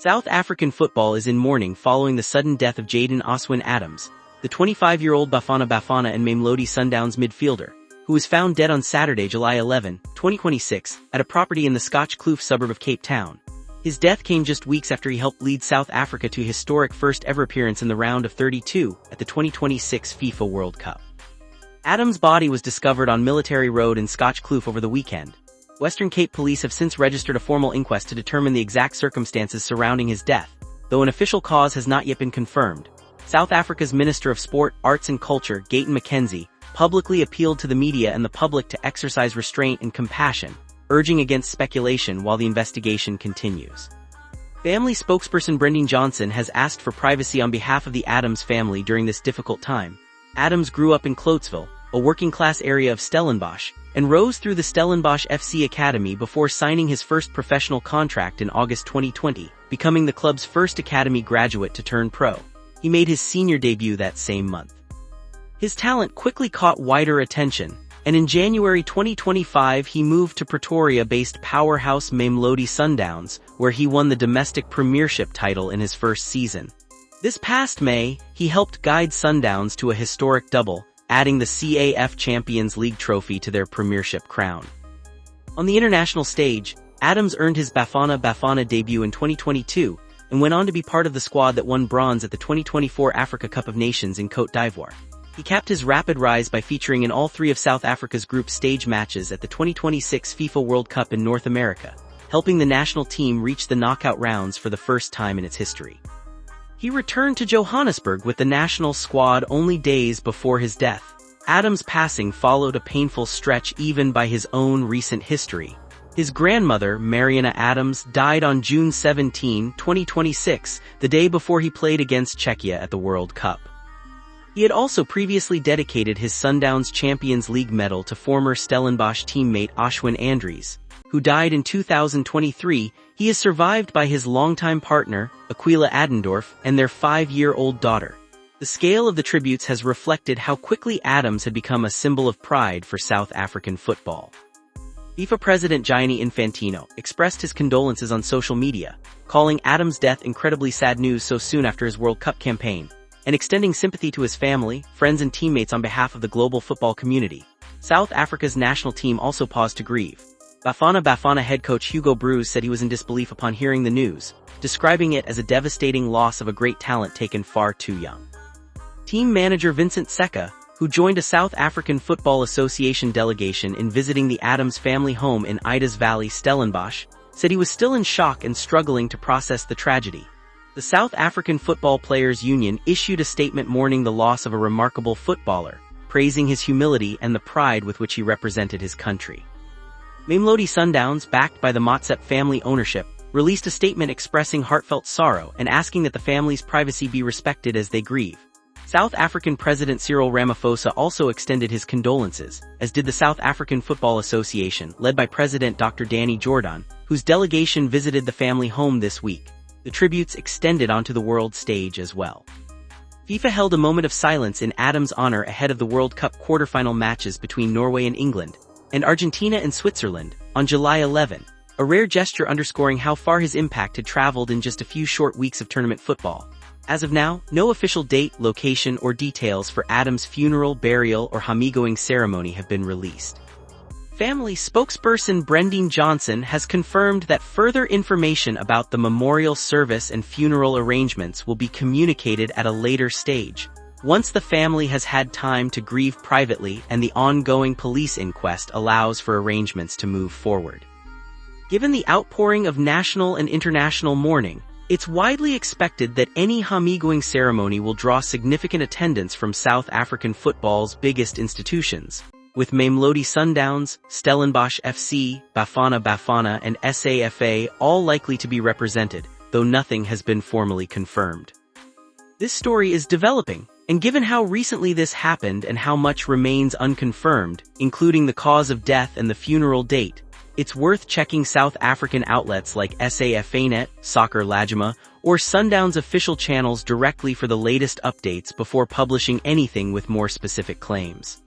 South African football is in mourning following the sudden death of Jayden Adams, the 25-year-old Bafana Bafana and Mamelodi Sundowns midfielder, who was found dead on Saturday, July 11, 2026, at a property in the Scotch Kloof suburb of Cape Town. His death came just weeks after he helped lead South Africa to a historic first-ever appearance in the round of 32 at the 2026 FIFA World Cup. Adams' body was discovered on Military Road in Scotch Kloof over the weekend. Western Cape police have since registered a formal inquest to determine the exact circumstances surrounding his death, though an official cause has not yet been confirmed. South Africa's Minister of Sport, Arts and Culture, Jayden Adam, publicly appealed to the media and the public to exercise restraint and compassion, urging against speculation while the investigation continues. Family spokesperson Brendan Johnson has asked for privacy on behalf of the Adams family during this difficult time. Adams grew up in Cloatsville, a working-class area of Stellenbosch, and rose through the Stellenbosch FC academy before signing his first professional contract in August 2020, becoming the club's first academy graduate to turn pro. He made his senior debut that same month. His talent quickly caught wider attention, and in January 2025 he moved to Pretoria-based powerhouse Mamelodi Sundowns, where he won the domestic premiership title in his first season. This past May, he helped guide Sundowns to a historic double, adding the CAF Champions League trophy to their premiership crown. On the international stage, Adams earned his Bafana Bafana debut in 2022 and went on to be part of the squad that won bronze at the 2024 Africa Cup of Nations in Côte d'Ivoire. He capped his rapid rise by featuring in all three of South Africa's group stage matches at the 2026 FIFA World Cup in North America, helping the national team reach the knockout rounds for the first time in its history. He returned to Johannesburg with the national squad only days before his death. Adams' passing followed a painful stretch even by his own recent history. His grandmother, Mariana Adams, died on June 17, 2026, the day before he played against Czechia at the World Cup. He had also previously dedicated his Sundowns Champions League medal to former Stellenbosch teammate Ashwin Andries, who died in 2023. He is survived by his longtime partner, Aquila Adendorf, and their 5-year-old daughter. The scale of the tributes has reflected how quickly Adams had become a symbol of pride for South African football. FIFA President Gianni Infantino expressed his condolences on social media, calling Adams' death incredibly sad news so soon after his World Cup campaign, and extending sympathy to his family, friends and teammates on behalf of the global football community. South Africa's national team also paused to grieve. Bafana Bafana head coach Hugo Broos said he was in disbelief upon hearing the news, describing it as a devastating loss of a great talent taken far too young. Team manager Vincent Seka, who joined a South African Football Association delegation in visiting the Adams family home in Ida's Valley, Stellenbosch, said he was still in shock and struggling to process the tragedy. The South African Football Players Union issued a statement mourning the loss of a remarkable footballer, praising his humility and the pride with which he represented his country. Mamelodi Sundowns, backed by the Motsep family ownership, released a statement expressing heartfelt sorrow and asking that the family's privacy be respected as they grieve. South African President Cyril Ramaphosa also extended his condolences, as did the South African Football Association, led by President Dr. Danny Jordaan, whose delegation visited the family home this week. The tributes extended onto the world stage as well. FIFA held a moment of silence in Adams' honor ahead of the World Cup quarterfinal matches between Norway and England, and Argentina and Switzerland, on July 11, a rare gesture underscoring how far his impact had traveled in just a few short weeks of tournament football. As of now, no official date, location, or details for Adams' funeral, burial, or homegoing ceremony have been released. Family spokesperson Brendan Johnson has confirmed that further information about the memorial service and funeral arrangements will be communicated at a later stage, once the family has had time to grieve privately and the ongoing police inquest allows for arrangements to move forward. Given the outpouring of national and international mourning, it's widely expected that any homegoing ceremony will draw significant attendance from South African football's biggest institutions, with Mamelodi Sundowns, Stellenbosch FC, Bafana Bafana, and SAFA all likely to be represented, though nothing has been formally confirmed. This story is developing, and given how recently this happened and how much remains unconfirmed, including the cause of death and the funeral date, it's worth checking South African outlets like SAFAnet, Soccer Lajima, or Sundowns official channels directly for the latest updates before publishing anything with more specific claims.